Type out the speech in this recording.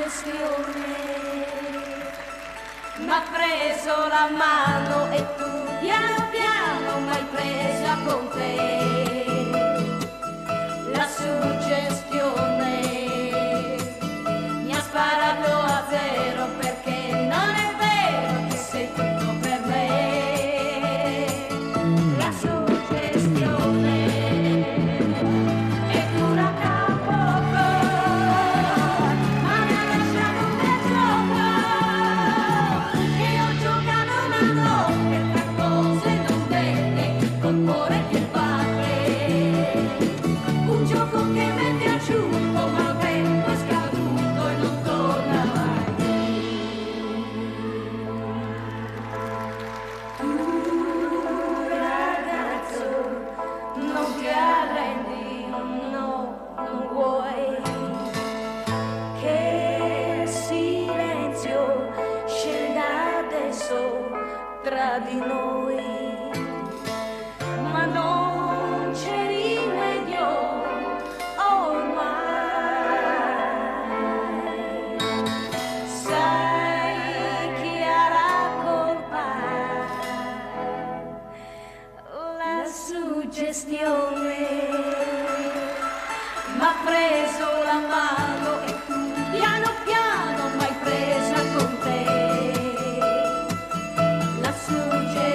suggestione m'ha preso la mano e tu piano piano m'hai presa con te. La suggestione mi ha sparato a zero perché non è vero che sei tutto per me. La suggestione è durata poco, ma mi ha lasciato un bel gioco che ho giocato una notte tra cose non dette, col cuore che batte. Un gioco che mi è piaciuto, ma il tempo è scaduto e non torna mai. Tu ragazzo, non ti arrendi, no, non vuoi che il silenzio scenda adesso tra di noi, ma non c'è rimedio ormai. Sai chi ha la colpa? La suggestione m'ha preso la mano e tu piano piano m'hai presa con te. La suggestione